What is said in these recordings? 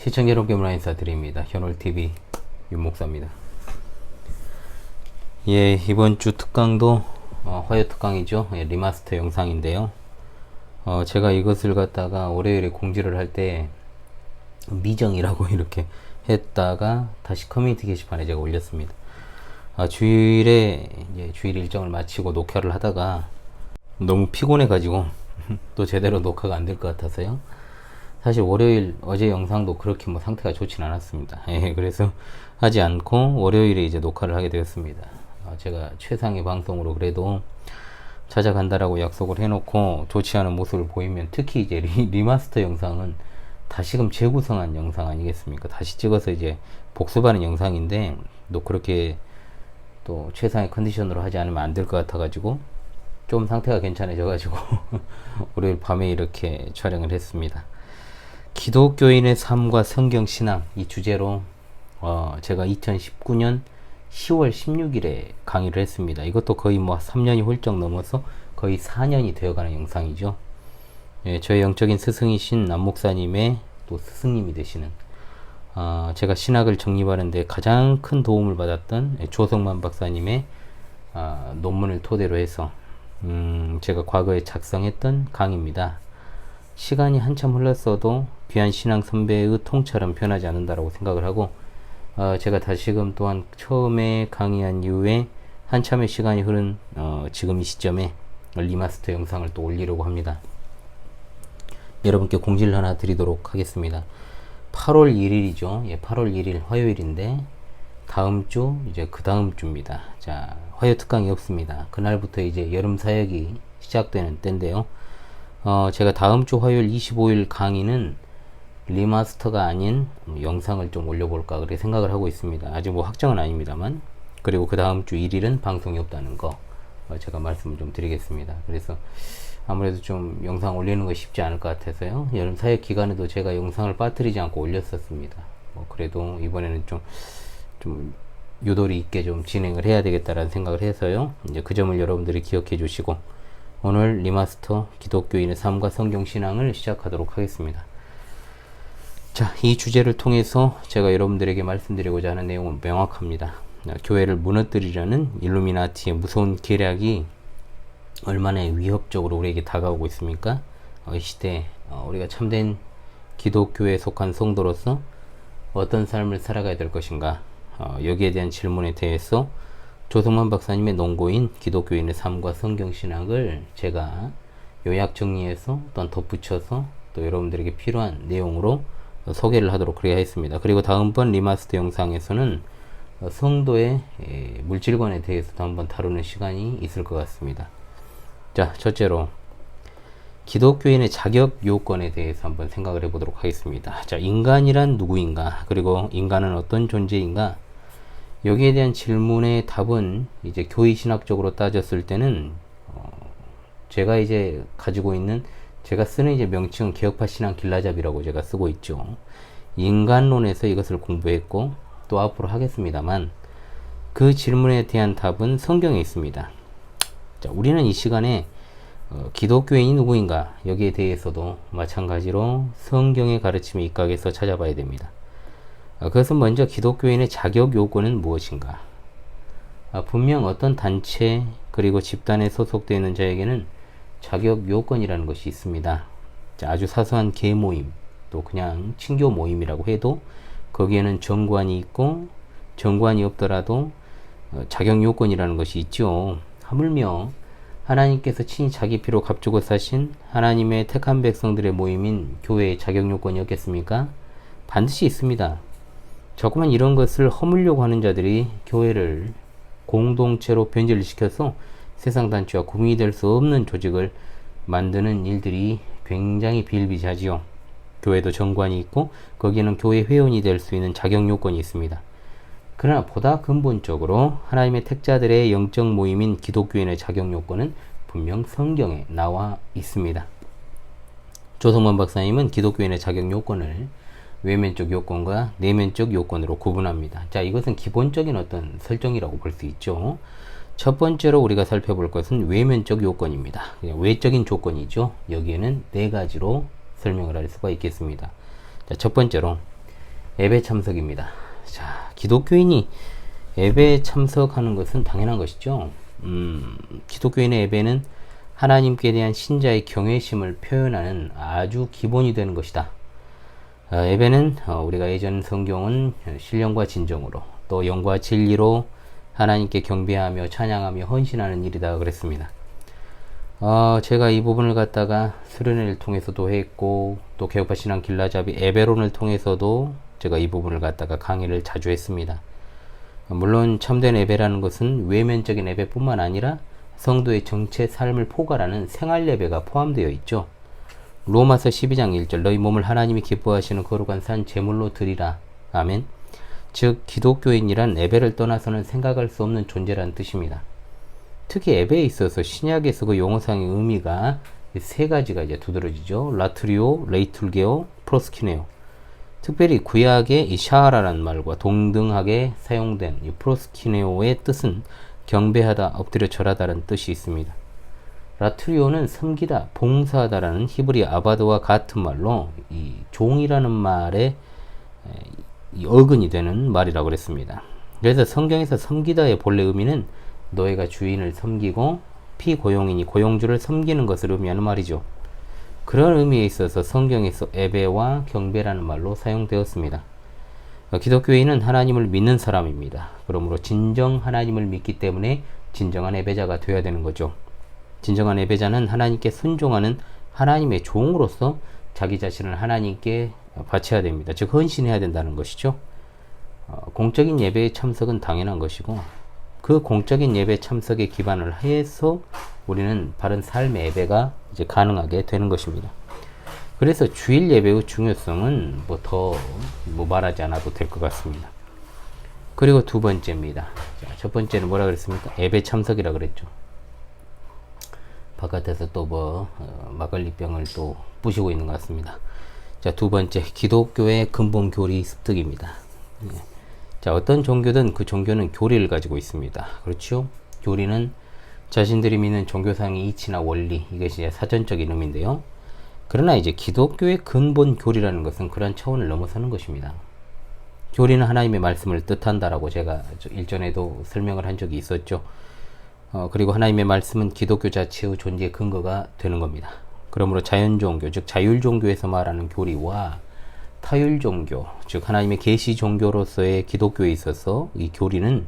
시청자 여러분께 문화 인사드립니다. 현올TV 윤목사입니다. 예, 이번 주 특강도 화요 특강이죠. 예, 리마스터 영상인데요. 제가 이것을 갖다가 월요일에 공지를 할 때 미정이라고 이렇게 했다가 다시 커뮤니티 게시판에 제가 올렸습니다. 주일에 이제 주일 일정을 마치고 녹화를 하다가 너무 피곤해 가지고 또 제대로 녹화가 안 될 것 같아서요. 사실 월요일 어제 영상도 그렇게 뭐 상태가 좋진 않았습니다. 예, 그래서 하지 않고 월요일에 이제 녹화를 하게 되었습니다. 제가 최상의 방송으로 그래도 찾아간다라고 약속을 해놓고 좋지 않은 모습을 보이면, 특히 이제 리마스터 영상은 다시금 재구성한 영상 아니겠습니까? 다시 찍어서 이제 복습하는 영상인데 또 그렇게 또 최상의 컨디션으로 하지 않으면 안 될 것 같아가지고 좀 상태가 괜찮아져가지고 월요일 밤에 이렇게 촬영을 했습니다. 기독교인의 삶과 성경신앙, 이 주제로 제가 2019년 10월 16일에 강의를 했습니다. 이것도 거의 뭐 3년이 훌쩍 넘어서 거의 4년이 되어가는 영상이죠. 예, 저의 영적인 스승이신 남목사님의 또 스승님이 되시는, 제가 신학을 정립하는 데 가장 큰 도움을 받았던 조성만 박사님의 논문을 토대로 해서 제가 과거에 작성했던 강의입니다. 시간이 한참 흘렀어도 귀한 신앙 선배의 통찰은 변하지 않는다라고 생각을 하고, 제가 다시금 또한 처음에 강의한 이후에 한참의 시간이 흐른 지금 이 시점에 리마스터 영상을 또 올리려고 합니다. 여러분께 공지를 하나 드리도록 하겠습니다. 8월 1일이죠. 예, 8월 1일 화요일인데 다음 주, 이제 그 다음 주입니다. 자, 화요 특강이 없습니다. 그날부터 이제 여름 사역이 시작되는 때인데요. 제가 다음 주 화요일 25일 강의는 리마스터가 아닌 영상을 좀 올려볼까 그렇게 생각을 하고 있습니다. 아직 뭐 확정은 아닙니다만. 그리고 그 다음 주 1일은 방송이 없다는 거 제가 말씀을 좀 드리겠습니다. 그래서 아무래도 좀 영상 올리는 거 쉽지 않을 것 같아서요. 여름 사역 기간에도 제가 영상을 빠뜨리지 않고 올렸었습니다. 그래도 이번에는 좀 유도리 있게 좀 진행을 해야 되겠다라는 생각을 해서요. 이제 그 점을 여러분들이 기억해 주시고, 오늘 리마스터 기독교인의 삶과 성경신앙을 시작하도록 하겠습니다. 자, 이 주제를 통해서 제가 여러분들에게 말씀드리고자 하는 내용은 명확합니다. 교회를 무너뜨리려는 일루미나티의 무서운 계략이 얼마나 위협적으로 우리에게 다가오고 있습니까? 이 시대 우리가 참된 기독교에 속한 성도로서 어떤 삶을 살아가야 될 것인가, 여기에 대한 질문에 대해서 조성만 박사님의 논고인 기독교인의 삶과 성경신학을 제가 요약 정리해서 또한 덧붙여서 또 여러분들에게 필요한 내용으로 소개를 하도록 그렇게 했습니다. 그리고 다음번 리마스터 영상에서는 성도의 물질관에 대해서도 한번 다루는 시간이 있을 것 같습니다. 자, 첫째로 기독교인의 자격 요건에 대해서 한번 생각을 해보도록 하겠습니다. 자, 인간이란 누구인가, 그리고 인간은 어떤 존재인가, 여기에 대한 질문의 답은 이제 교의신학적으로 따졌을 때는 제가 이제 가지고 있는, 제가 쓰는 이제 명칭은 개혁파 신앙 길라잡이라고 제가 쓰고 있죠. 인간론에서 이것을 공부했고 또 앞으로 하겠습니다만, 그 질문에 대한 답은 성경에 있습니다. 자, 우리는 이 시간에 기독교인이 누구인가, 여기에 대해서도 마찬가지로 성경의 가르침에 입각해서 찾아봐야 됩니다. 그것은 먼저 기독교인의 자격 요건은 무엇인가. 분명 어떤 단체 그리고 집단에 소속되어 있는 자에게는 자격 요건이라는 것이 있습니다. 자, 아주 사소한 계모임, 또 그냥 친교 모임이라고 해도 거기에는 정관이 있고, 정관이 없더라도 자격 요건이라는 것이 있죠. 하물며 하나님께서 친히 자기 피로 값주고 사신 하나님의 택한 백성들의 모임인 교회의 자격 요건이 없겠습니까? 반드시 있습니다. 자꾸만 이런 것을 허물려고 하는 자들이 교회를 공동체로 변질시켜서 세상 단체와 구분이 될 수 없는 조직을 만드는 일들이 굉장히 비일비재하지요. 교회도 정관이 있고 거기에는 교회 회원이 될 수 있는 자격 요건이 있습니다. 그러나 보다 근본적으로 하나님의 택자들의 영적 모임인 기독교인의 자격 요건은 분명 성경에 나와 있습니다. 조성만 박사님은 기독교인의 자격 요건을 외면적 요건과 내면적 요건으로 구분합니다. 자, 이것은 기본적인 어떤 설정이라고 볼 수 있죠. 첫 번째로 우리가 살펴볼 것은 외면적 요건입니다. 그냥 외적인 조건이죠. 여기에는 네 가지로 설명을 할 수가 있겠습니다. 자, 첫 번째로 예배 참석입니다. 자, 기독교인이 예배에 참석하는 것은 당연한 것이죠. 기독교인의 예배는 하나님께 대한 신자의 경외심을 표현하는 아주 기본이 되는 것이다. 예배는 우리가 예전 성경은 신령과 진정으로 또 영과 진리로 하나님께 경배하며 찬양하며 헌신하는 일이다 그랬습니다. 제가 이 부분을 갖다가 수련회를 통해서도 했고 또 개혁파 신앙 길라잡이 예배론을 통해서도 제가 이 부분을 갖다가 강의를 자주 했습니다. 물론 참된 예배라는 것은 외면적인 예배뿐만 아니라 성도의 정체 삶을 포괄하는 생활 예배가 포함되어 있죠. 로마서 12장 1절 너희 몸을 하나님이 기뻐하시는 거룩한 산 제물로 드리라. 아멘. 즉 기독교인이란 예배를 떠나서는 생각할 수 없는 존재라는 뜻입니다. 특히 예배에 있어서 신약에서 그 용어상의 의미가 세 가지가 이제 두드러지죠. 라트리오, 레이툴게오, 프로스키네오. 특별히 구약의 이 샤하라라는 말과 동등하게 사용된 이 프로스키네오의 뜻은 경배하다, 엎드려 절하다라는 뜻이 있습니다. 라트리오는 섬기다, 봉사하다라는 히브리 아바드와 같은 말로 이 종이라는 말에 이 어근이 되는 말이라고 그랬습니다. 그래서 성경에서 섬기다의 본래 의미는 너희가 주인을 섬기고 피고용인이 고용주를 섬기는 것을 의미하는 말이죠. 그런 의미에 있어서 성경에서 예배와 경배라는 말로 사용되었습니다. 기독교인은 하나님을 믿는 사람입니다. 그러므로 진정 하나님을 믿기 때문에 진정한 예배자가 되어야 되는 거죠. 진정한 예배자는 하나님께 순종하는 하나님의 종으로서 자기 자신을 하나님께 바쳐야 됩니다. 즉 헌신해야 된다는 것이죠. 공적인 예배에 참석은 당연한 것이고 그 공적인 예배 참석에 기반을 해서 우리는 바른 삶의 예배가 이제 가능하게 되는 것입니다. 그래서 주일 예배의 중요성은 더 말하지 않아도 될 것 같습니다. 그리고 두 번째입니다. 자, 첫 번째는 뭐라 그랬습니까? 예배 참석이라 그랬죠. 바깥에서 또 막걸리병을 또 부시고 있는 것 같습니다. 자, 두 번째, 기독교의 근본 교리 습득입니다. 예. 자, 어떤 종교든 그 종교는 교리를 가지고 있습니다. 그렇죠? 교리는 자신들이 믿는 종교상의 이치나 원리, 이것이 이제 사전적인 의미인데요. 그러나 이제 기독교의 근본 교리라는 것은 그런 차원을 넘어서는 것입니다. 교리는 하나님의 말씀을 뜻한다라고 제가 일전에도 설명을 한 적이 있었죠. 그리고 하나님의 말씀은 기독교 자체의 존재의 근거가 되는 겁니다. 그러므로 자연종교, 즉 자율종교에서 말하는 교리와 타율종교, 즉 하나님의 계시 종교로서의 기독교에 있어서 이 교리는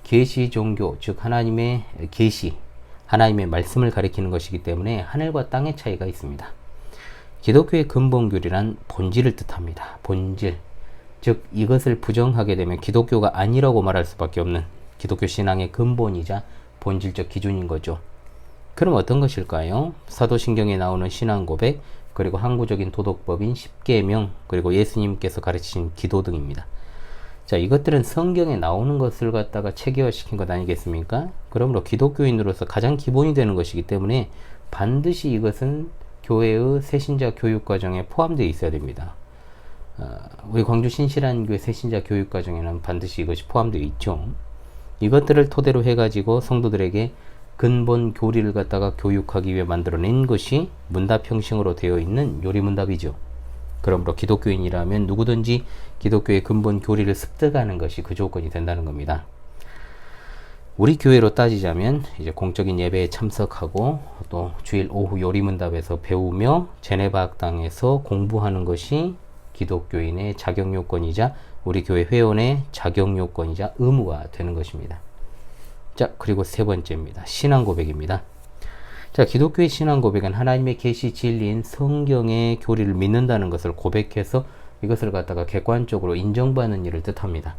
계시 종교, 즉 하나님의 계시, 하나님의 말씀을 가리키는 것이기 때문에 하늘과 땅의 차이가 있습니다. 기독교의 근본 교리란 본질을 뜻합니다. 본질, 즉 이것을 부정하게 되면 기독교가 아니라고 말할 수밖에 없는 기독교 신앙의 근본이자 본질적 기준인 거죠. 그럼 어떤 것일까요? 사도신경에 나오는 신앙 고백, 그리고 항구적인 도덕법인 10계명, 그리고 예수님께서 가르치신 기도 등입니다. 자, 이것들은 성경에 나오는 것을 갖다가 체계화시킨 것 아니겠습니까? 그러므로 기독교인으로서 가장 기본이 되는 것이기 때문에 반드시 이것은 교회의 새신자 교육 과정에 포함되어 있어야 됩니다. 우리 광주 신실한교회 새신자 교육 과정에는 반드시 이것이 포함되어 있죠. 이것들을 토대로 해가지고 성도들에게 근본 교리를 갖다가 교육하기 위해 만들어낸 것이 문답 형식으로 되어 있는 요리문답이죠. 그러므로 기독교인이라면 누구든지 기독교의 근본 교리를 습득하는 것이 그 조건이 된다는 겁니다. 우리 교회로 따지자면 이제 공적인 예배에 참석하고 또 주일 오후 요리문답에서 배우며 제네바 학당에서 공부하는 것이 기독교인의 자격 요건이자 우리 교회 회원의 자격 요건이자 의무가 되는 것입니다. 자, 그리고 세 번째입니다. 신앙 고백입니다. 자, 기독교의 신앙 고백은 하나님의 계시 진리인 성경의 교리를 믿는다는 것을 고백해서 이것을 갖다가 객관적으로 인정받는 일을 뜻합니다.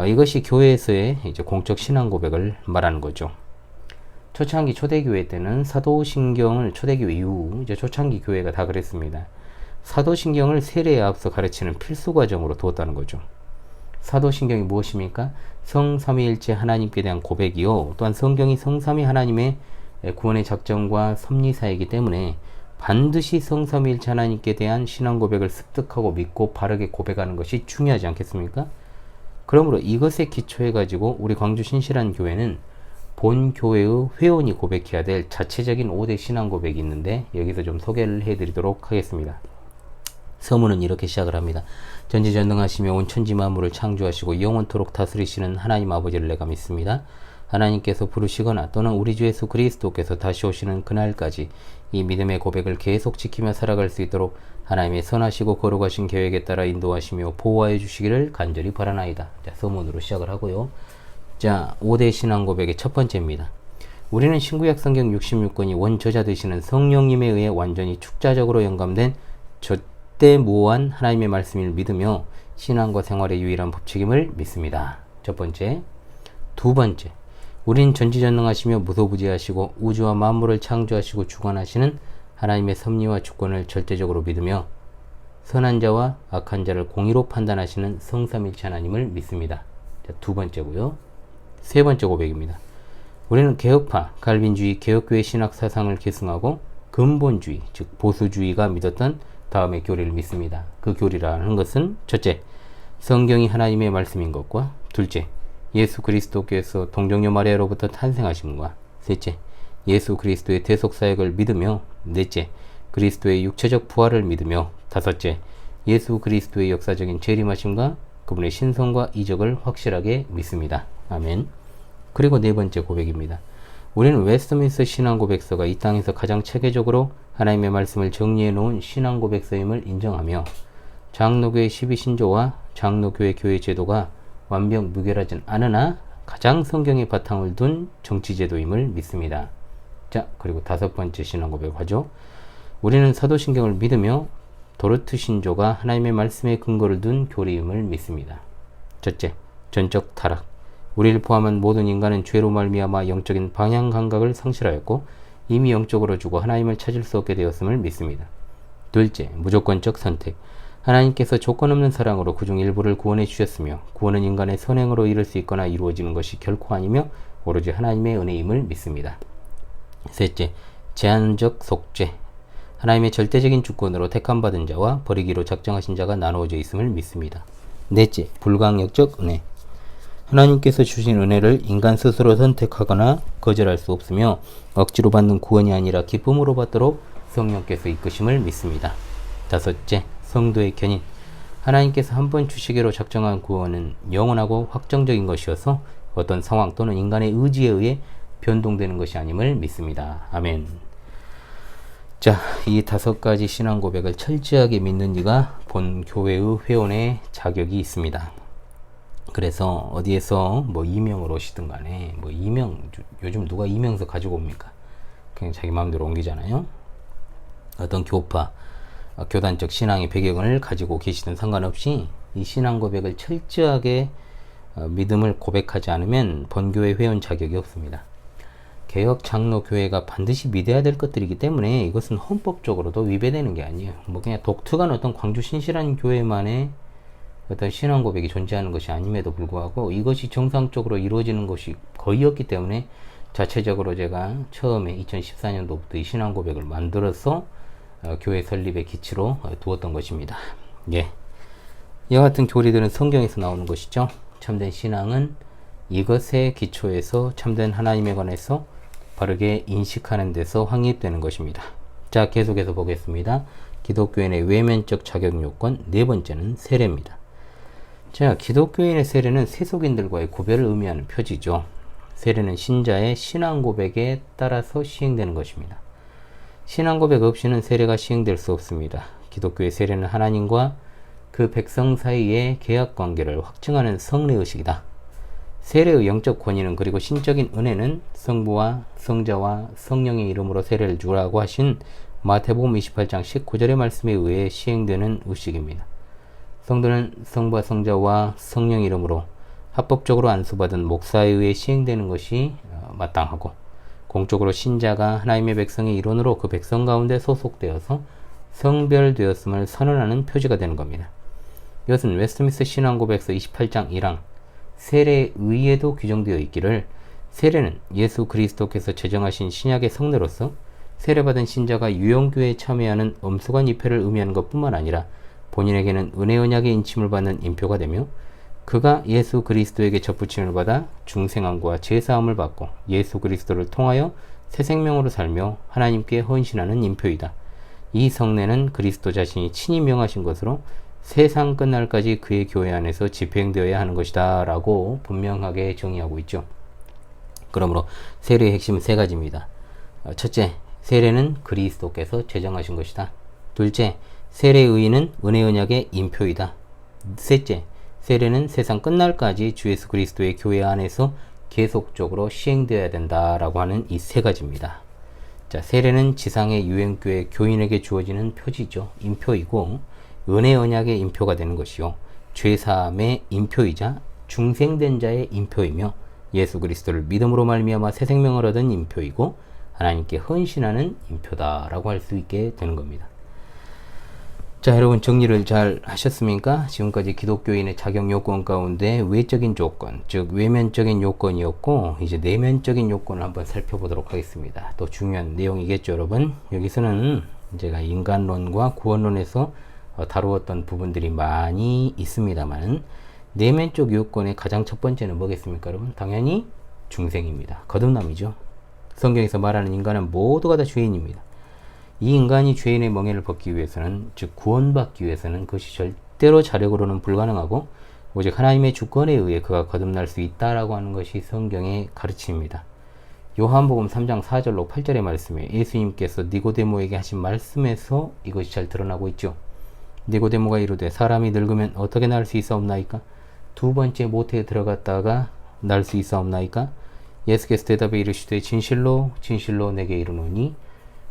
이것이 교회에서의 이제 공적 신앙 고백을 말하는 거죠. 초창기 초대교회 때는 사도신경을 초대교회 이후 이제 초창기 교회가 다 그랬습니다. 사도신경을 세례에 앞서 가르치는 필수 과정으로 두었다는 거죠. 사도신경이 무엇입니까? 성삼위일체 하나님께 대한 고백이요. 또한 성경이 성삼위 하나님의 구원의 작정과 섭리사이기 때문에 반드시 성삼위일체 하나님께 대한 신앙 고백을 습득하고 믿고 바르게 고백하는 것이 중요하지 않겠습니까? 그러므로 이것에 기초해 가지고 우리 광주 신실한 교회는 본 교회의 회원이 고백해야 될 자체적인 5대 신앙 고백이 있는데 여기서 좀 소개를 해 드리도록 하겠습니다. 서문은 이렇게 시작을 합니다. 전지전능하시며 온 천지 만물을 창조하시고 영원토록 다스리시는 하나님 아버지를 내가 믿습니다. 하나님께서 부르시거나 또는 우리 주 예수 그리스도께서 다시 오시는 그날까지 이 믿음의 고백을 계속 지키며 살아갈 수 있도록 하나님의 선하시고 거룩하신 계획에 따라 인도하시며 보호하여 주시기를 간절히 바라나이다. 자, 서문으로 시작을 하고요. 자, 5대 신앙 고백의 첫 번째입니다. 우리는 신구약 성경 66권이 원저자 되시는 성령님에 의해 완전히 축자적으로 영감된 절대무오한 하나님의 말씀을 믿으며 신앙과 생활의 유일한 법칙임을 믿습니다. 첫 번째. 두 번째. 우린 전지전능하시며 무소부지하시고 우주와 만물을 창조하시고 주관하시는 하나님의 섭리와 주권을 절대적으로 믿으며 선한 자와 악한 자를 공의로 판단하시는 성삼일체 하나님을 믿습니다. 자, 두 번째고요. 세 번째 고백입니다. 우리는 개혁파, 갈빈주의, 개혁교회 신학 사상을 계승하고 근본주의, 즉 보수주의가 믿었던 다음의 교리를 믿습니다. 그 교리라는 것은 첫째, 성경이 하나님의 말씀인 것과 둘째, 예수 그리스도께서 동정녀 마리아로부터 탄생하심과 셋째, 예수 그리스도의 대속사역을 믿으며 넷째, 그리스도의 육체적 부활을 믿으며 다섯째, 예수 그리스도의 역사적인 재림하심과 그분의 신성과 이적을 확실하게 믿습니다. 아멘. 그리고 네 번째 고백입니다. 우리는 웨스트민스터 신앙고백서가 이 땅에서 가장 체계적으로 하나님의 말씀을 정리해 놓은 신앙고백서임을 인정하며 장로교의 12신조와 장로교회 교회 제도가 완벽 무결하진 않으나 가장 성경의 바탕을 둔 정치제도임을 믿습니다. 자, 그리고 다섯 번째 신앙고백 하죠. 우리는 사도신경을 믿으며 도르트 신조가 하나님의 말씀에 근거를 둔 교리임을 믿습니다. 첫째, 전적 타락. 우리를 포함한 모든 인간은 죄로 말미암아 영적인 방향 감각을 상실하였고 이미 영적으로 죽어 하나님을 찾을 수 없게 되었음을 믿습니다. 둘째, 무조건적 선택. 하나님께서 조건 없는 사랑으로 그중 일부를 구원해 주셨으며 구원은 인간의 선행으로 이룰 수 있거나 이루어지는 것이 결코 아니며 오로지 하나님의 은혜임을 믿습니다. 셋째, 제한적 속죄. 하나님의 절대적인 주권으로 택함받은 자와 버리기로 작정하신 자가 나누어져 있음을 믿습니다. 넷째, 불강력적 은혜. 하나님께서 주신 은혜를 인간 스스로 선택하거나 거절할 수 없으며 억지로 받는 구원이 아니라 기쁨으로 받도록 성령께서 이끄심을 믿습니다. 다섯째, 성도의 견인. 하나님께서 한 번 주시기로 작정한 구원은 영원하고 확정적인 것이어서 어떤 상황 또는 인간의 의지에 의해 변동되는 것이 아님을 믿습니다. 아멘. 자, 이 다섯 가지 신앙 고백을 철저하게 믿는 이가 본 교회의 회원의 자격이 있습니다. 그래서 어디에서 뭐 이명을 오시든 간에 뭐 이명, 요즘 누가 이명서 가지고 옵니까? 그냥 자기 마음대로 옮기잖아요. 어떤 교파, 교단적 신앙의 배경을 가지고 계시든 상관없이 이 신앙 고백을 철저하게 믿음을 고백하지 않으면 본교회 회원 자격이 없습니다. 개혁 장로 교회가 반드시 믿어야 될 것들이기 때문에 이것은 헌법적으로도 위배되는 게 아니에요. 뭐 그냥 독특한 어떤 광주 신실한 교회만의 어떤 신앙 고백이 존재하는 것이 아님에도 불구하고 이것이 정상적으로 이루어지는 것이 거의 없기 때문에 자체적으로 제가 처음에 2014년도부터 이 신앙 고백을 만들어서 교회 설립의 기치로 두었던 것입니다. 예. 이와 같은 교리들은 성경에서 나오는 것이죠. 참된 신앙은 이것의 기초에서 참된 하나님에 관해서 바르게 인식하는 데서 확립되는 것입니다. 자, 계속해서 보겠습니다. 기독교인의 외면적 자격 요건 네 번째는 세례입니다. 자, 기독교인의 세례는 세속인들과의 구별을 의미하는 표지죠. 세례는 신자의 신앙 고백에 따라서 시행되는 것입니다. 신앙 고백 없이는 세례가 시행될 수 없습니다. 기독교의 세례는 하나님과 그 백성 사이의 계약 관계를 확증하는 성례의식이다. 세례의 영적 권위는 그리고 신적인 은혜는 성부와 성자와 성령의 이름으로 세례를 주라고 하신 마태복음 28장 19절의 말씀에 의해 시행되는 의식입니다. 성도는 성부와 성자와 성령 이름으로 합법적으로 안수받은 목사에 의해 시행되는 것이 마땅하고 공적으로 신자가 하나님의 백성의 일원으로 그 백성 가운데 소속되어서 성별되었음을 선언하는 표지가 되는 겁니다. 이것은 웨스트민스터 신앙고백서 28장 1항 세례에 의해도 규정되어 있기를 세례는 예수 그리스도께서 제정하신 신약의 성례로서 세례받은 신자가 유영교회에 참여하는 엄숙한 입회를 의미하는 것뿐만 아니라 본인에게는 은혜 언약의 인침을 받는 인표가 되며 그가 예수 그리스도에게 접붙임을 받아 중생함과 제사함을 받고 예수 그리스도를 통하여 새 생명으로 살며 하나님께 헌신하는 인표이다. 이 성례는 그리스도 자신이 친히 명하신 것으로 세상 끝날까지 그의 교회 안에서 집행되어야 하는 것이다 라고 분명하게 정의하고 있죠. 그러므로 세례의 핵심은 세 가지입니다. 첫째, 세례는 그리스도께서 제정하신 것이다. 둘째, 세례의 의의는 은혜 언약의 인표이다. 셋째, 세례는 세상 끝날까지 주 예수 그리스도의 교회 안에서 계속적으로 시행되어야 된다라고 하는 이 세 가지입니다. 자, 세례는 지상의 유행교회 교인에게 주어지는 표지죠. 인표이고 은혜 언약의 인표가 되는 것이요. 죄사함의 인표이자 중생된 자의 인표이며 예수 그리스도를 믿음으로 말미암아 새 생명을 얻은 인표이고 하나님께 헌신하는 인표다라고 할 수 있게 되는 겁니다. 자, 여러분 정리를 잘 하셨습니까? 지금까지 기독교인의 자격 요건 가운데 외적인 조건, 즉 외면적인 요건이었고 이제 내면적인 요건을 한번 살펴보도록 하겠습니다. 또 중요한 내용이겠죠, 여러분. 여기서는 제가 인간론과 구원론에서 다루었던 부분들이 많이 있습니다만 내면적 요건의 가장 첫 번째는 뭐겠습니까, 여러분? 당연히 중생입니다. 거듭남이죠. 성경에서 말하는 인간은 모두가 다 죄인입니다. 이 인간이 죄인의 멍에를 벗기 위해서는, 즉 구원받기 위해서는 그것이 절대로 자력으로는 불가능하고 오직 하나님의 주권에 의해 그가 거듭날 수 있다라고 하는 것이 성경의 가르침입니다. 요한복음 3장 4절로 8절의 말씀에 예수님께서 니고데모에게 하신 말씀에서 이것이 잘 드러나고 있죠. 니고데모가 이르되 사람이 늙으면 어떻게 날 수 있사옵나이까? 두 번째 모태에 들어갔다가 날 수 있사옵나이까? 예수께서 대답에 이르시되 진실로 진실로 내게 이르노니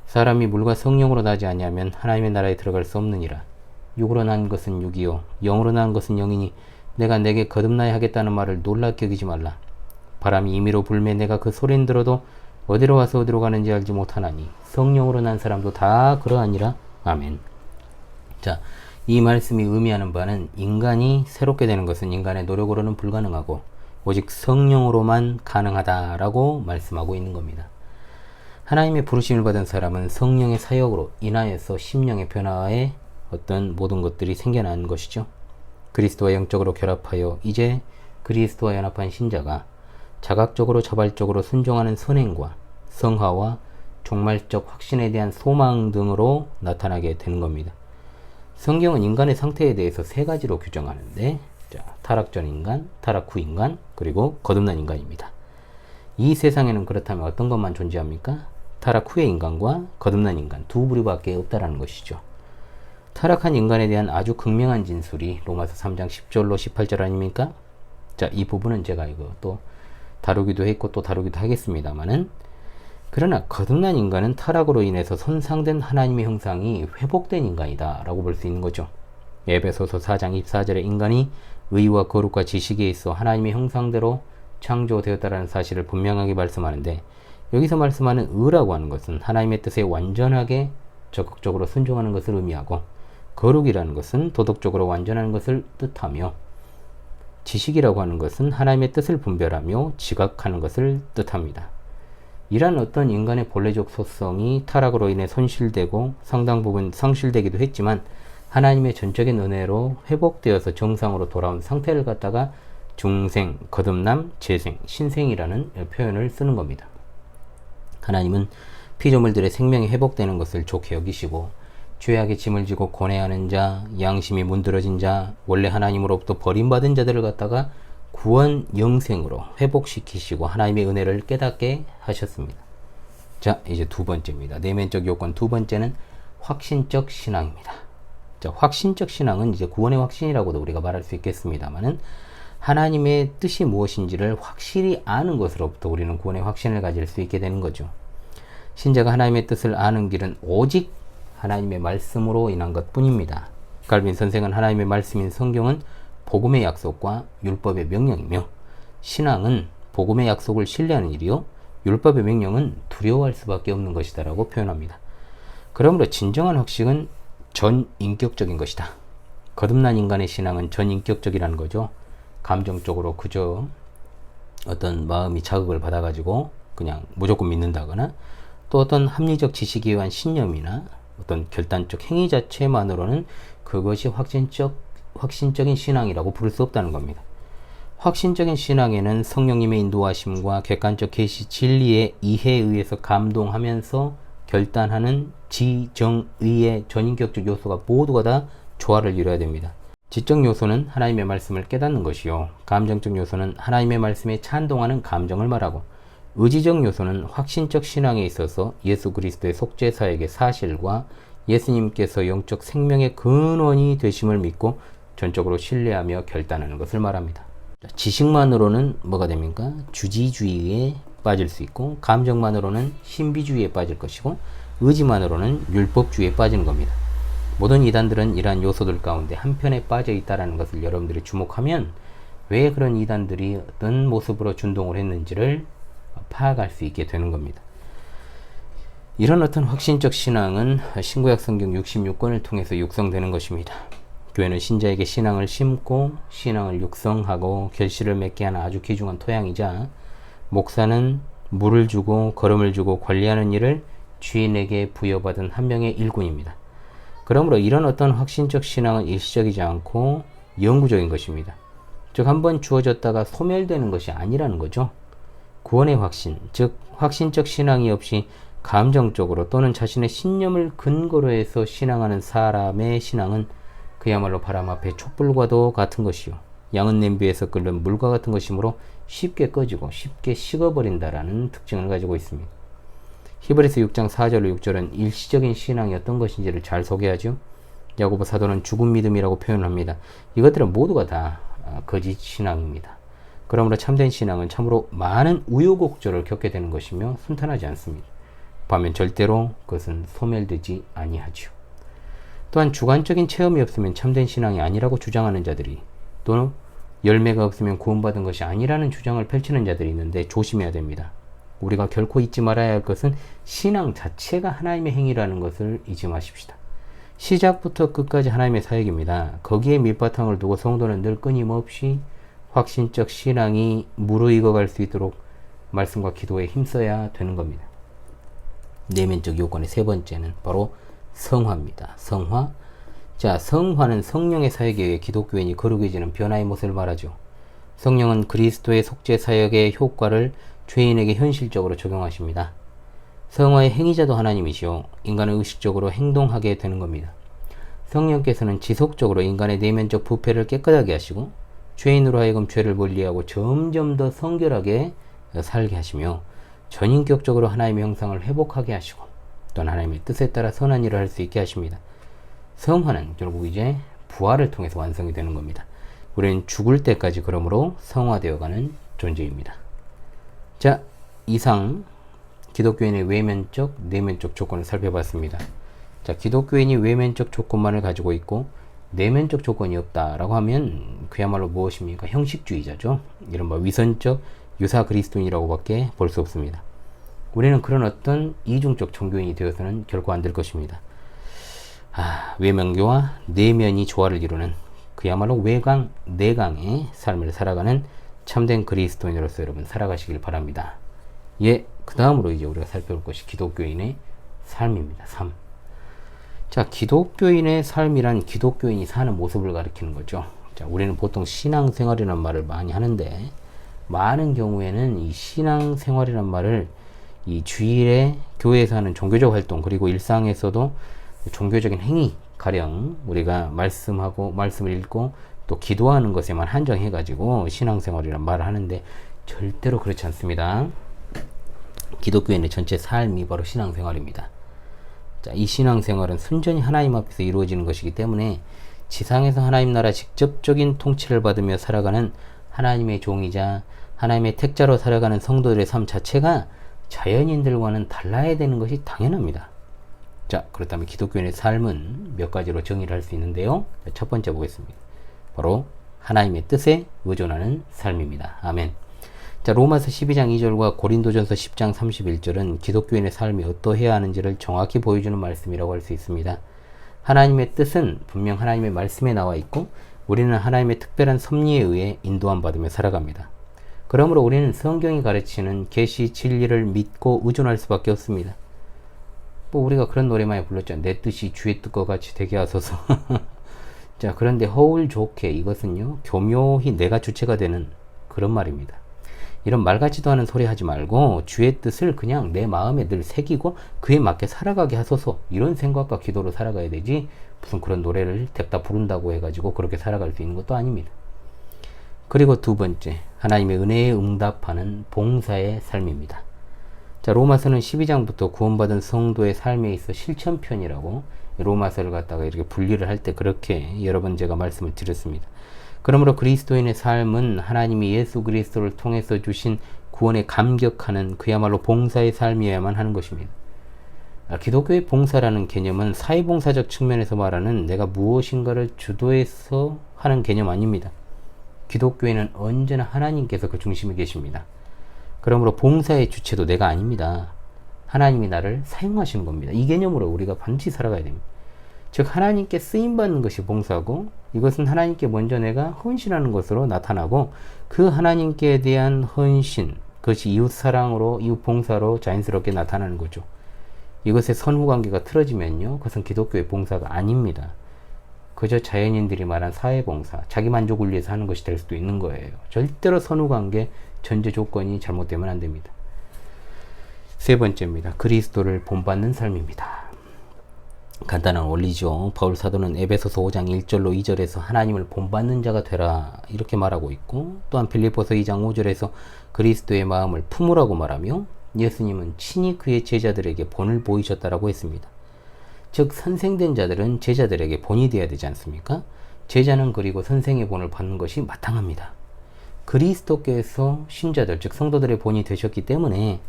사람이 물과 성령으로 나지 아니하면 하나님의 나라에 들어갈 수 없느니라. 육으로 난 것은 육이요 영으로 난 것은 영이니 내가 내게 거듭나야 하겠다는 말을 놀랍게 여기지 말라. 바람이 임의로 불매 내가 그 소리는 들어도 어디로 와서 어디로 가는지 알지 못하나니 성령으로 난 사람도 다 그러하니라. 아멘. 자, 이 말씀이 의미하는 바는 인간이 새롭게 되는 것은 인간의 노력으로는 불가능하고 오직 성령으로만 가능하다라고 말씀하고 있는 겁니다. 하나님의 부르심을 받은 사람은 성령의 사역으로 인하여서 심령의 변화에 어떤 모든 것들이 생겨난 것이죠. 그리스도와 영적으로 결합하여 이제 그리스도와 연합한 신자가 자각적으로 자발적으로 순종하는 선행과 성화와 종말적 확신에 대한 소망 등으로 나타나게 되는 겁니다. 성경은 인간의 상태에 대해서 세 가지로 규정하는데, 자, 타락 전 인간, 타락 후 인간, 그리고 거듭난 인간입니다. 이 세상에는 그렇다면 어떤 것만 존재합니까? 타락 후의 인간과 거듭난 인간 두 부류밖에 없다라는 것이죠. 타락한 인간에 대한 아주 극명한 진술이 로마서 3장 10절로 18절 아닙니까? 자, 이 부분은 제가 이거 또 다루기도 했고 또 다루기도 하겠습니다만은, 그러나 거듭난 인간은 타락으로 인해서 손상된 하나님의 형상이 회복된 인간이다 라고 볼 수 있는 거죠. 에베소서 4장 24절에 인간이 의와 거룩과 지식에 있어 하나님의 형상대로 창조되었다라는 사실을 분명하게 말씀하는데, 여기서 말씀하는 의라고 하는 것은 하나님의 뜻에 완전하게 적극적으로 순종하는 것을 의미하고, 거룩이라는 것은 도덕적으로 완전한 것을 뜻하며, 지식이라고 하는 것은 하나님의 뜻을 분별하며 지각하는 것을 뜻합니다. 이란 어떤 인간의 본래적 속성이 타락으로 인해 손실되고 상당 부분 상실되기도 했지만 하나님의 전적인 은혜로 회복되어서 정상으로 돌아온 상태를 갖다가 중생, 거듭남, 재생, 신생이라는 표현을 쓰는 겁니다. 하나님은 피조물들의 생명이 회복되는 것을 좋게 여기시고 죄악의 짐을 지고 고뇌하는 자, 양심이 문드러진 자, 원래 하나님으로부터 버림받은 자들을 갖다가 구원 영생으로 회복시키시고 하나님의 은혜를 깨닫게 하셨습니다. 자, 이제 두 번째입니다. 내면적 요건 두 번째는 확신적 신앙입니다. 자, 확신적 신앙은 이제 구원의 확신이라고도 우리가 말할 수 있겠습니다만은, 하나님의 뜻이 무엇인지를 확실히 아는 것으로부터 우리는 구원의 확신을 가질 수 있게 되는 거죠. 신자가 하나님의 뜻을 아는 길은 오직 하나님의 말씀으로 인한 것 뿐입니다. 갈빈 선생은 하나님의 말씀인 성경은 복음의 약속과 율법의 명령이며, 신앙은 복음의 약속을 신뢰하는 일이요 율법의 명령은 두려워할 수밖에 없는 것이다 라고 표현합니다. 그러므로 진정한 확신은 전인격적인 것이다. 거듭난 인간의 신앙은 전인격적이라는 거죠. 감정적으로 그저 어떤 마음이 자극을 받아가지고 그냥 무조건 믿는다거나, 또 어떤 합리적 지식에 의한 신념이나 어떤 결단적 행위 자체만으로는 그것이 확신적인 신앙이라고 부를 수 없다는 겁니다. 확신적인 신앙에는 성령님의 인도하심과 객관적 계시 진리의 이해에 의해서 감동하면서 결단하는 지, 정, 의의 전인격적 요소가 모두가 다 조화를 이뤄야 됩니다. 지적 요소는 하나님의 말씀을 깨닫는 것이요, 감정적 요소는 하나님의 말씀에 찬동하는 감정을 말하고, 의지적 요소는 확신적 신앙에 있어서 예수 그리스도의 속죄사역의 사실과 예수님께서 영적 생명의 근원이 되심을 믿고 전적으로 신뢰하며 결단하는 것을 말합니다. 지식만으로는 뭐가 됩니까? 주지주의에 빠질 수 있고, 감정만으로는 신비주의에 빠질 것이고, 의지만으로는 율법주의에 빠지는 겁니다. 모든 이단들은 이러한 요소들 가운데 한편에 빠져 있다는 것을 여러분들이 주목하면 왜 그런 이단들이 어떤 모습으로 준동을 했는지를 파악할 수 있게 되는 겁니다. 이런 어떤 확신적 신앙은 신구약 성경 66권을 통해서 육성되는 것입니다. 교회는 신자에게 신앙을 심고 신앙을 육성하고 결실을 맺게 하는 아주 귀중한 토양이자, 목사는 물을 주고 걸음을 주고 관리하는 일을 주인에게 부여받은 한 명의 일꾼입니다. 그러므로 이런 어떤 확신적 신앙은 일시적이지 않고 영구적인 것입니다. 즉, 한번 주어졌다가 소멸되는 것이 아니라는 거죠. 구원의 확신, 즉 확신적 신앙이 없이 감정적으로 또는 자신의 신념을 근거로 해서 신앙하는 사람의 신앙은 그야말로 바람 앞에 촛불과도 같은 것이요, 양은 냄비에서 끓는 물과 같은 것이므로 쉽게 꺼지고 쉽게 식어버린다라는 특징을 가지고 있습니다. 히브리서 6장 4절로 6절은 일시적인 신앙이 어떤 것인지를 잘 소개하죠. 야고보 사도는 죽은 믿음이라고 표현합니다. 이것들은 모두가 다 거짓 신앙입니다. 그러므로 참된 신앙은 참으로 많은 우여곡절을 겪게 되는 것이며 순탄하지 않습니다. 반면 절대로 그것은 소멸되지 아니하죠. 또한 주관적인 체험이 없으면 참된 신앙이 아니라고 주장하는 자들이, 또는 열매가 없으면 구원받은 것이 아니라는 주장을 펼치는 자들이 있는데 조심해야 됩니다. 우리가 결코 잊지 말아야 할 것은 신앙 자체가 하나님의 행위라는 것을 잊지 마십시다. 시작부터 끝까지 하나님의 사역입니다. 거기에 밑바탕을 두고 성도는 늘 끊임없이 확신적 신앙이 무르익어갈 수 있도록 말씀과 기도에 힘써야 되는 겁니다. 내면적 요건의 세 번째는 바로 성화입니다. 성화. 자, 성화는 성령의 사역에 의해 기독교인이 거룩해지는 변화의 모습을 말하죠. 성령은 그리스도의 속죄 사역의 효과를 죄인에게 현실적으로 적용하십니다. 성화의 행위자도 하나님이시오, 인간은 의식적으로 행동하게 되는 겁니다. 성령께서는 지속적으로 인간의 내면적 부패를 깨끗하게 하시고 죄인으로 하여금 죄를 멀리하고 점점 더 성결하게 살게 하시며 전인격적으로 하나님의 형상을 회복하게 하시고 또한 하나님의 뜻에 따라 선한 일을 할 수 있게 하십니다. 성화는 결국 이제 부활을 통해서 완성이 되는 겁니다. 우리는 죽을 때까지 그러므로 성화되어가는 존재입니다. 자, 이상 기독교인의 외면적, 내면적 조건을 살펴봤습니다. 자, 기독교인이 외면적 조건만을 가지고 있고 내면적 조건이 없다라고 하면 그야말로 무엇입니까? 형식주의자죠. 이른바 위선적 유사 그리스도인이라고밖에 볼 수 없습니다. 우리는 그런 어떤 이중적 종교인이 되어서는 결코 안 될 것입니다. 외면교와 내면이 조화를 이루는 그야말로 외강, 내강의 삶을 살아가는 참된 그리스도인으로서 여러분 살아가시길 바랍니다. 예, 그 다음으로 이제 우리가 살펴볼 것이 기독교인의 삶입니다. 삶. 자, 기독교인의 삶이란 기독교인이 사는 모습을 가리키는 거죠. 자, 우리는 보통 신앙생활이라는 말을 많이 하는데 많은 경우에는 이 신앙생활이라는 말을 이 주일에 교회에서 하는 종교적 활동 그리고 일상에서도 종교적인 행위, 가령 우리가 말씀하고 말씀을 읽고 또 기도하는 것에만 한정해 가지고 신앙생활이란 말을 하는데 절대로 그렇지 않습니다. 기독교인의 전체 삶이 바로 신앙생활입니다. 자, 이 신앙생활은 순전히 하나님 앞에서 이루어지는 것이기 때문에 지상에서 하나님 나라 직접적인 통치를 받으며 살아가는 하나님의 종이자 하나님의 택자로 살아가는 성도들의 삶 자체가 자연인들과는 달라야 되는 것이 당연합니다. 자, 그렇다면 기독교인의 삶은 몇 가지로 정의를 할 수 있는데요. 첫 번째 보겠습니다. 바로 하나님의 뜻에 의존하는 삶입니다. 아멘. 자, 로마서 12장 2절과 고린도전서 10장 31절은 기독교인의 삶이 어떠해야 하는지를 정확히 보여주는 말씀이라고 할 수 있습니다. 하나님의 뜻은 분명 하나님의 말씀에 나와 있고 우리는 하나님의 특별한 섭리에 의해 인도함 받으며 살아갑니다. 그러므로 우리는 성경이 가르치는 계시 진리를 믿고 의존할 수밖에 없습니다. 우리가 그런 노래 많이 불렀죠. 내 뜻이 주의 뜻과 같이 되게 하소서. 자, 그런데 허울 좋게 이것은요 교묘히 내가 주체가 되는 그런 말입니다. 이런 말 같지도 않은 소리 하지 말고 주의 뜻을 그냥 내 마음에 늘 새기고 그에 맞게 살아가게 하소서, 이런 생각과 기도로 살아가야 되지, 무슨 그런 노래를 댔다 부른다고 해가지고 그렇게 살아갈 수 있는 것도 아닙니다. 그리고 두 번째, 하나님의 은혜에 응답하는 봉사의 삶입니다. 자, 로마서는 12장부터 구원받은 성도의 삶에 있어 실천편이라고 로마서를 갖다가 이렇게 분리를 할 때 그렇게 여러 번 제가 말씀을 드렸습니다. 그러므로 그리스도인의 삶은 하나님이 예수 그리스도를 통해서 주신 구원에 감격하는 그야말로 봉사의 삶이어야만 하는 것입니다. 기독교의 봉사라는 개념은 사회봉사적 측면에서 말하는 내가 무엇인가를 주도해서 하는 개념 아닙니다. 기독교에는 언제나 하나님께서 그 중심에 계십니다. 그러므로 봉사의 주체도 내가 아닙니다. 하나님이 나를 사용하시는 겁니다. 이 개념으로 우리가 반드시 살아가야 됩니다. 즉 하나님께 쓰임받는 것이 봉사고, 이것은 하나님께 먼저 내가 헌신하는 것으로 나타나고, 그 하나님께 대한 헌신, 그것이 이웃사랑으로, 이웃봉사로 자연스럽게 나타나는 거죠. 이것의 선후관계가 틀어지면요, 그것은 기독교의 봉사가 아닙니다. 그저 자연인들이 말한 사회봉사, 자기만족을 위해서 하는 것이 될 수도 있는 거예요. 절대로 선후관계, 전제 조건이 잘못되면 안 됩니다. 세 번째입니다. 그리스도를 본받는 삶입니다. 간단한 원리죠. 바울 사도는 에베소서 5장 1절로 2절에서 하나님을 본받는 자가 되라 이렇게 말하고 있고, 또한 빌립보서 2장 5절에서 그리스도의 마음을 품으라고 말하며, 예수님은 친히 그의 제자들에게 본을 보이셨다라고 했습니다. 즉 선생된 자들은 제자들에게 본이 되어야 되지 않습니까? 제자는 그리고 선생의 본을 받는 것이 마땅합니다. 그리스도께서 신자들, 즉 성도들의 본이 되셨기 때문에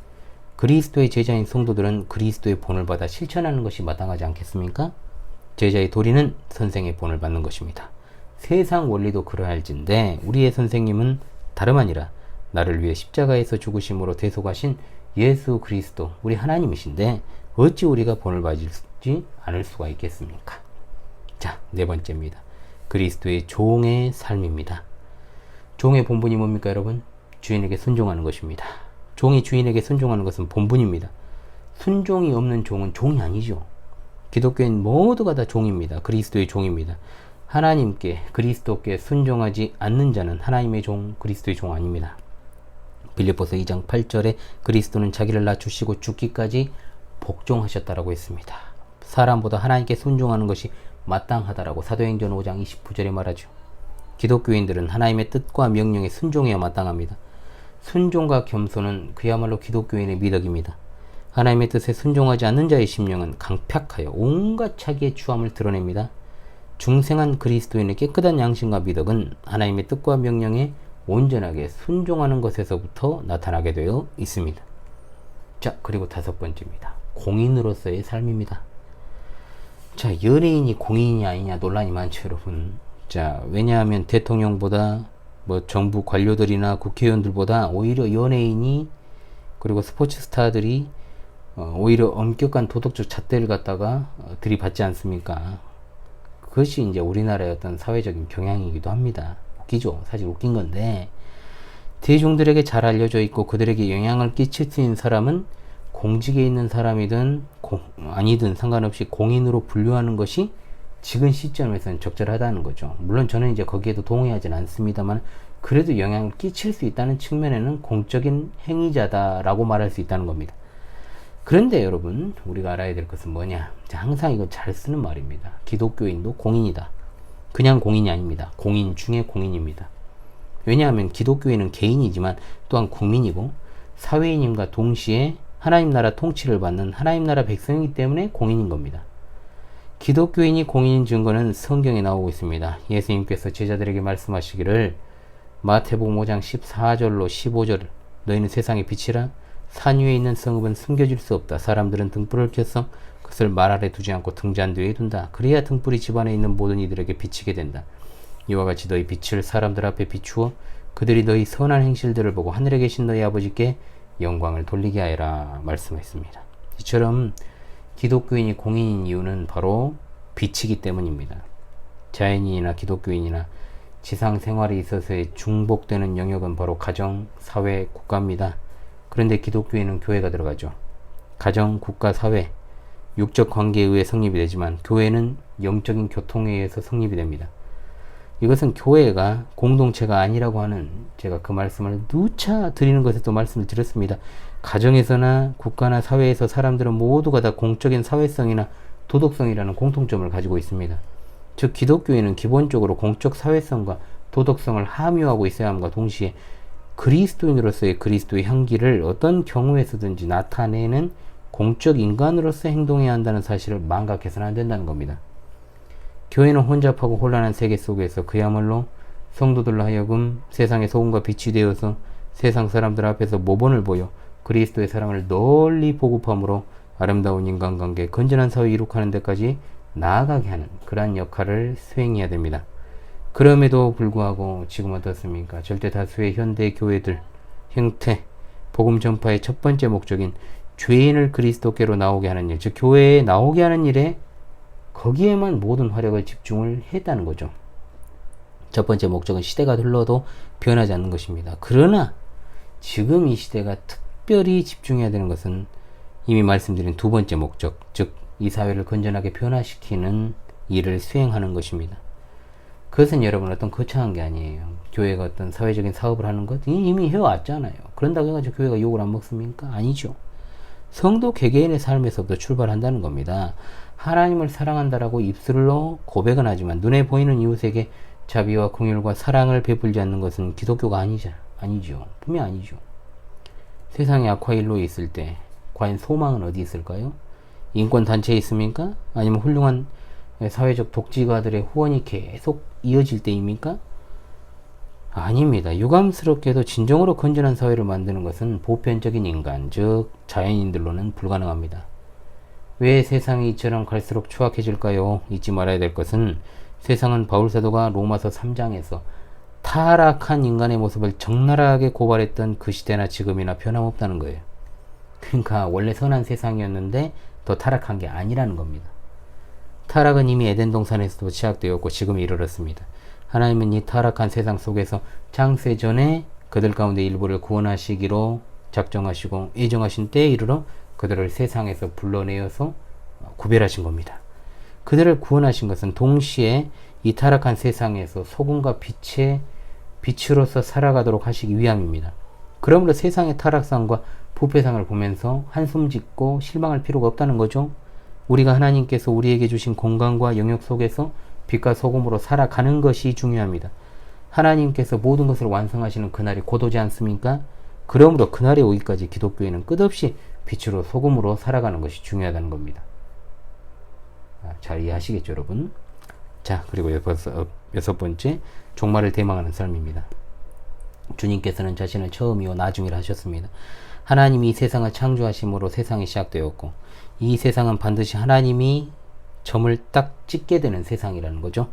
그리스도의 제자인 성도들은 그리스도의 본을 받아 실천하는 것이 마땅하지 않겠습니까? 제자의 도리는 선생의 본을 받는 것입니다. 세상 원리도 그러할진데 우리의 선생님은 다름 아니라 나를 위해 십자가에서 죽으심으로 대속하신 예수 그리스도, 우리 하나님이신데 어찌 우리가 본을 받지 않을 수가 있겠습니까? 자, 네 번째입니다. 그리스도의 종의 삶입니다. 종의 본분이 뭡니까 여러분? 주인에게 순종하는 것입니다. 종이 주인에게 순종하는 것은 본분입니다. 순종이 없는 종은 종이 아니죠. 기독교인 모두가 다 종입니다. 그리스도의 종입니다. 하나님께, 그리스도께 순종하지 않는 자는 하나님의 종, 그리스도의 종 아닙니다. 빌립보서 2장 8절에 그리스도는 자기를 낮추시고 죽기까지 복종하셨다라고 했습니다. 사람보다 하나님께 순종하는 것이 마땅하다라고 사도행전 5장 29절에 말하죠. 기독교인들은 하나님의 뜻과 명령에 순종해야 마땅합니다. 순종과 겸손은 그야말로 기독교인의 미덕입니다. 하나님의 뜻에 순종하지 않는 자의 심령은 강팍하여 온갖 자기의 추함을 드러냅니다. 중생한 그리스도인의 깨끗한 양심과 미덕은 하나님의 뜻과 명령에 온전하게 순종하는 것에서부터 나타나게 되어 있습니다. 자, 그리고 다섯 번째입니다. 공인으로서의 삶입니다. 자, 연예인이 공인이 아니냐 논란이 많죠, 여러분. 자, 왜냐하면 대통령보다 정부 관료들이나 국회의원들보다 오히려 연예인이, 그리고 스포츠 스타들이 오히려 엄격한 도덕적 잣대를 갖다가 들이받지 않습니까? 그것이 이제 우리나라의 어떤 사회적인 경향이기도 합니다. 웃기죠? 사실 웃긴 건데, 대중들에게 잘 알려져 있고 그들에게 영향을 끼칠 수 있는 사람은 공직에 있는 사람이든 아니든 상관없이 공인으로 분류하는 것이 지금 시점에서는 적절하다는 거죠. 물론 저는 이제 거기에도 동의하진 않습니다만, 그래도 영향을 끼칠 수 있다는 측면에는 공적인 행위자다라고 말할 수 있다는 겁니다. 그런데 여러분, 우리가 알아야 될 것은 뭐냐? 항상 이거 잘 쓰는 말입니다. 기독교인도 공인이다. 그냥 공인이 아닙니다. 공인 중에 공인입니다. 왜냐하면 기독교인은 개인이지만 또한 국민이고 사회인임과 동시에 하나님 나라 통치를 받는 하나님 나라 백성이기 때문에 공인인 겁니다. 기독교인이 공인인 증거는 성경에 나오고 있습니다. 예수님께서 제자들에게 말씀하시기를 마태복음 5장 14절로 15절, 너희는 세상의 빛이라. 산 위에 있는 성읍은 숨겨질 수 없다. 사람들은 등불을 켜서 그것을 말 아래 두지 않고 등잔 뒤에 둔다. 그래야 등불이 집안에 있는 모든 이들에게 비치게 된다. 이와 같이 너희 빛을 사람들 앞에 비추어 그들이 너희 선한 행실들을 보고 하늘에 계신 너희 아버지께 영광을 돌리게 하여라 말씀했습니다. 이처럼 기독교인이 공인인 이유는 바로 빛이기 때문입니다. 자연인이나 기독교인이나 지상 생활에 있어서의 중복되는 영역은 바로 가정, 사회, 국가입니다. 그런데 기독교인은 교회가 들어가죠. 가정, 국가, 사회, 육적 관계에 의해 성립이 되지만 교회는 영적인 교통에 의해서 성립이 됩니다. 이것은 교회가 공동체가 아니라고 하는, 제가 그 말씀을 누차 드리는 것에 또 말씀을 드렸습니다. 가정에서나 국가나 사회에서 사람들은 모두가 다 공적인 사회성이나 도덕성이라는 공통점을 가지고 있습니다. 즉 기독교인은 기본적으로 공적 사회성과 도덕성을 함유하고 있어야 함과 동시에 그리스도인으로서의 그리스도의 향기를 어떤 경우에서든지 나타내는 공적 인간으로서 행동해야 한다는 사실을 망각해서는 안 된다는 겁니다. 교회는 혼잡하고 혼란한 세계 속에서 그야말로 성도들로 하여금 세상의 소금과 빛이 되어서 세상 사람들 앞에서 모본을 보여 그리스도의 사랑을 널리 보급함으로 아름다운 인간관계, 건전한 사회 이룩하는 데까지 나아가게 하는 그러한 역할을 수행해야 됩니다. 그럼에도 불구하고 지금 어떻습니까? 절대 다수의 현대 교회들 형태, 복음 전파의 첫 번째 목적인 죄인을 그리스도께로 나오게 하는 일, 즉 교회에 나오게 하는 일에 거기에만 모든 화력을 집중을 했다는 거죠. 첫 번째 목적은 시대가 흘러도 변하지 않는 것입니다. 그러나 지금 이 시대가 특별히 집중해야 되는 것은 이미 말씀드린 두 번째 목적, 즉 이 사회를 건전하게 변화시키는 일을 수행하는 것입니다. 그것은 여러분 어떤 거창한 게 아니에요. 교회가 어떤 사회적인 사업을 하는 것 이미 해왔잖아요. 그런다고 해가지고 교회가 욕을 안 먹습니까? 아니죠. 성도 개개인의 삶에서부터 출발한다는 겁니다. 하나님을 사랑한다라고 입술로 고백은 하지만 눈에 보이는 이웃에게 자비와 긍휼과 사랑을 베풀지 않는 것은 기독교가 아니죠. 분명 아니죠. 세상에 악화일로에 있을 때 과연 소망은 어디 있을까요? 인권단체에 있습니까? 아니면 훌륭한 사회적 독지가들의 후원이 계속 이어질 때입니까? 아닙니다. 유감스럽게도 진정으로 건전한 사회를 만드는 것은 보편적인 인간, 즉 자연인들로는 불가능합니다. 왜 세상이 이처럼 갈수록 추악해질까요? 잊지 말아야 될 것은 세상은 바울사도가 로마서 3장에서 타락한 인간의 모습을 적나라하게 고발했던 그 시대나 지금이나 변함없다는 거예요. 그러니까 원래 선한 세상이었는데 더 타락한 게 아니라는 겁니다. 타락은 이미 에덴 동산에서도 시작되었고 지금 이르렀습니다. 하나님은 이 타락한 세상 속에서 창세 전에 그들 가운데 일부를 구원하시기로 작정하시고 예정하신 때에 이르러 그들을 세상에서 불러내어서 구별하신 겁니다. 그들을 구원하신 것은 동시에 이 타락한 세상에서 소금과 빛의 빛으로서 살아가도록 하시기 위함입니다. 그러므로 세상의 타락상과 부패상을 보면서 한숨 짓고 실망할 필요가 없다는 거죠. 우리가 하나님께서 우리에게 주신 공간과 영역 속에서 빛과 소금으로 살아가는 것이 중요합니다. 하나님께서 모든 것을 완성하시는 그날이 곧 오지 않습니까? 그러므로 그날에 오기까지 기독교인은 끝없이 빛으로 소금으로 살아가는 것이 중요하다는 겁니다. 잘 이해하시겠죠, 여러분? 자, 그리고 여섯 번째, 종말을 대망하는 삶입니다. 주님께서는 자신을 처음이요 나중이라 하셨습니다. 하나님이 이 세상을 창조하심으로 세상이 시작되었고 이 세상은 반드시 하나님이 점을 딱 찍게 되는 세상이라는 거죠.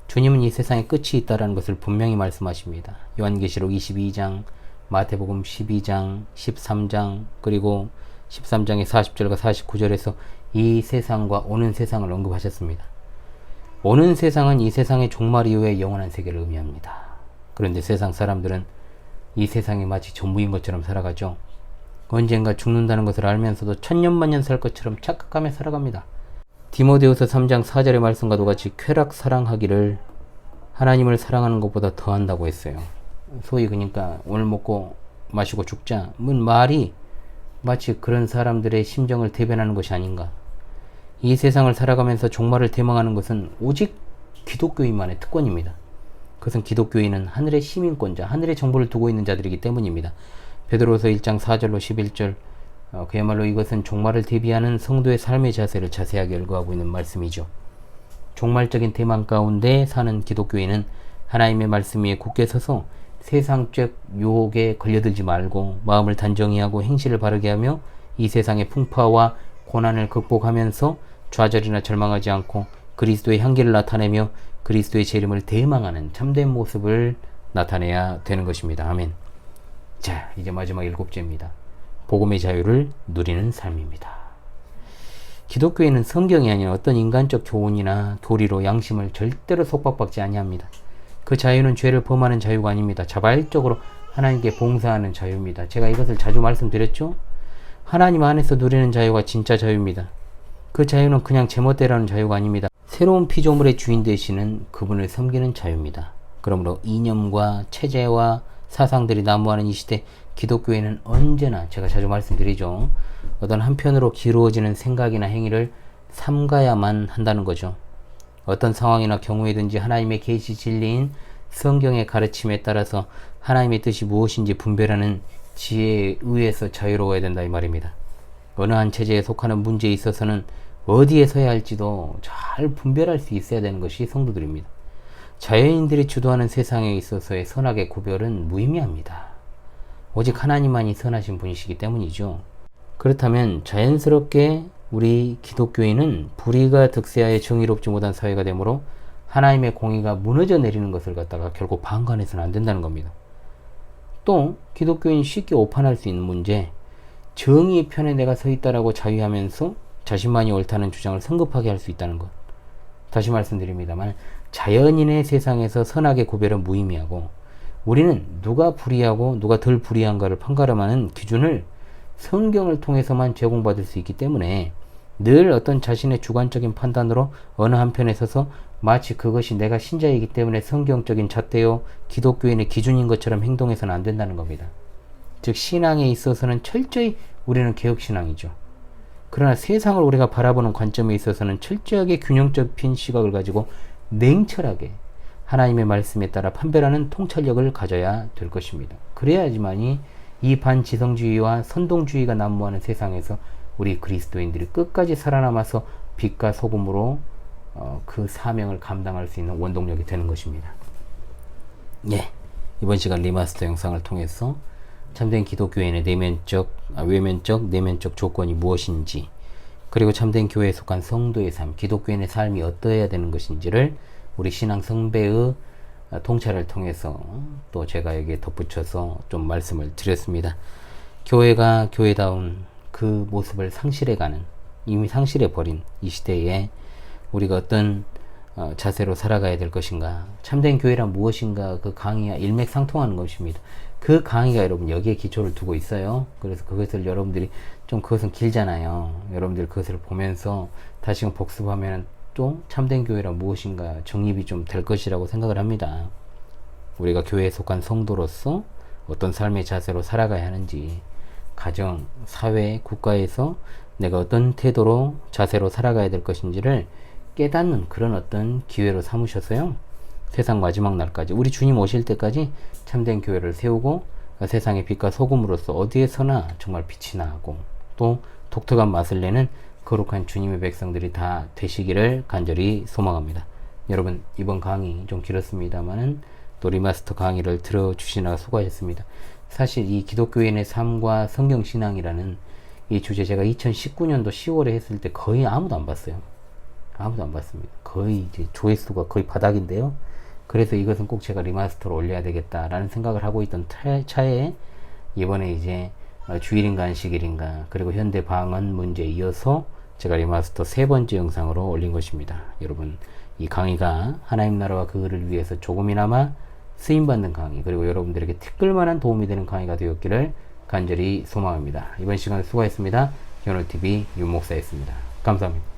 주님은 이 세상에 끝이 있다는 것을 분명히 말씀하십니다. 요한계시록 22장, 마태복음 12장, 13장, 그리고 13장의 40절과 49절에서 이 세상과 오는 세상을 언급하셨습니다. 오는 세상은 이 세상의 종말 이후의 영원한 세계를 의미합니다. 그런데 세상 사람들은 이 세상이 마치 전부인 것처럼 살아가죠. 언젠가 죽는다는 것을 알면서도 천년만년 살 것처럼 착각하며 살아갑니다. 디모데후서 3장 4절의 말씀과도 같이 쾌락 사랑하기를 하나님을 사랑하는 것보다 더한다고 했어요. 소위 그러니까 오늘 먹고 마시고 죽자. 말이 마치 그런 사람들의 심정을 대변하는 것이 아닌가. 이 세상을 살아가면서 종말을 대망하는 것은 오직 기독교인만의 특권입니다. 그것은 기독교인은 하늘의 시민권자, 하늘의 정보를 두고 있는 자들이기 때문입니다. 베드로서 1장 4절로 11절, 그야말로 이것은 종말을 대비하는 성도의 삶의 자세를 자세하게 열거하고 있는 말씀이죠. 종말적인 대망 가운데 사는 기독교인은 하나님의 말씀 위에 굳게 서서 세상적 유혹에 걸려들지 말고 마음을 단정히 하고 행실을 바르게 하며 이 세상의 풍파와 고난을 극복하면서 좌절이나 절망하지 않고 그리스도의 향기를 나타내며 그리스도의 재림을 대망하는 참된 모습을 나타내야 되는 것입니다. 아멘. 자, 이제 마지막 7째입니다. 복음의 자유를 누리는 삶입니다. 기독교인은 성경이 아닌 어떤 인간적 교훈이나 교리로 양심을 절대로 속박받지 아니합니다. 그 자유는 죄를 범하는 자유가 아닙니다. 자발적으로 하나님께 봉사하는 자유입니다. 제가 이것을 자주 말씀드렸죠? 하나님 안에서 누리는 자유가 진짜 자유입니다. 그 자유는 그냥 제멋대로라는 자유가 아닙니다. 새로운 피조물의 주인 되시는 그분을 섬기는 자유입니다. 그러므로 이념과 체제와 사상들이 난무하는 이 시대, 기독교회는 언제나 제가 자주 말씀드리죠. 어떤 한편으로 기울어지는 생각이나 행위를 삼가야만 한다는 거죠. 어떤 상황이나 경우에든지 하나님의 계시 진리인 성경의 가르침에 따라서 하나님의 뜻이 무엇인지 분별하는 지혜에 의해서 자유로워야 된다 이 말입니다. 어느 한 체제에 속하는 문제에 있어서는 어디에 서야 할지도 잘 분별할 수 있어야 되는 것이 성도들입니다. 자연인들이 주도하는 세상에 있어서의 선악의 구별은 무의미합니다. 오직 하나님만이 선하신 분이시기 때문이죠. 그렇다면 자연스럽게 우리 기독교인은 불의가 득세하여 정의롭지 못한 사회가 되므로 하나님의 공의가 무너져 내리는 것을 갖다가 결국 방관해서는 안 된다는 겁니다. 또 기독교인이 쉽게 오판할 수 있는 문제, 정의의 편에 내가 서 있다라고 자유하면서 자신만이 옳다는 주장을 성급하게 할 수 있다는 것. 다시 말씀드립니다만 자연인의 세상에서 선악의 구별은 무의미하고 우리는 누가 불의하고 누가 덜 불의한가를 판가름하는 기준을 성경을 통해서만 제공받을 수 있기 때문에 늘 어떤 자신의 주관적인 판단으로 어느 한편에 서서 마치 그것이 내가 신자이기 때문에 성경적인 잣대요 기독교인의 기준인 것처럼 행동해서는 안 된다는 겁니다. 즉 신앙에 있어서는 철저히 우리는 개혁신앙이죠. 그러나 세상을 우리가 바라보는 관점에 있어서는 철저하게 균형적인 시각을 가지고 냉철하게 하나님의 말씀에 따라 판별하는 통찰력을 가져야 될 것입니다. 그래야지만이 이 반지성주의와 선동주의가 난무하는 세상에서 우리 그리스도인들이 끝까지 살아남아서 빛과 소금으로 그 사명을 감당할 수 있는 원동력이 되는 것입니다. 예, 이번 시간 리마스터 영상을 통해서 참된 기독교인의 외면적, 내면적 조건이 무엇인지, 그리고 참된 교회에 속한 성도의 삶, 기독교인의 삶이 어떠해야 되는 것인지를 우리 신앙 성배의 통찰을 통해서 또 제가 여기에 덧붙여서 좀 말씀을 드렸습니다. 교회가 교회다운 그 모습을 상실해가는, 이미 상실해버린 이 시대에 우리가 어떤 자세로 살아가야 될 것인가, 참된 교회란 무엇인가, 그 강의와 일맥상통하는 것입니다. 그 강의가 여러분 여기에 기초를 두고 있어요. 그래서 그것을 여러분들이 좀, 그것은 길잖아요. 여러분들 그것을 보면서 다시금 복습하면 또 참된 교회란 무엇인가 정립이 좀 될 것이라고 생각을 합니다. 우리가 교회에 속한 성도로서 어떤 삶의 자세로 살아가야 하는지, 가정, 사회, 국가에서 내가 어떤 태도로 자세로 살아가야 될 것인지를 깨닫는 그런 어떤 기회로 삼으셔서요, 세상 마지막 날까지, 우리 주님 오실 때까지 참된 교회를 세우고 세상의 빛과 소금으로서 어디에서나 정말 빛이 나고 또 독특한 맛을 내는 거룩한 주님의 백성들이 다 되시기를 간절히 소망합니다. 여러분, 이번 강의 좀 길었습니다만은 또 리마스터 강의를 들어주시느라 수고하셨습니다. 사실 이 기독교인의 삶과 성경신앙이라는 이 주제 제가 2019년도 10월에 했을 때 거의 아무도 안 봤어요. 아무도 안 봤습니다. 거의 이제 조회수가 거의 바닥인데요. 그래서 이것은 꼭 제가 리마스터로 올려야 되겠다라는 생각을 하고 있던 차에 이번에 이제 주일인가 안식일인가 그리고 현대 방언 문제에 이어서 제가 리마스터 3번째 영상으로 올린 것입니다. 여러분, 이 강의가 하나님 나라와 그 의를 위해서 조금이나마 쓰임받는 강의, 그리고 여러분들에게 티끌만한 도움이 되는 강의가 되었기를 간절히 소망합니다. 이번 시간에 수고하셨습니다. 현울TV 윤목사였습니다. 감사합니다.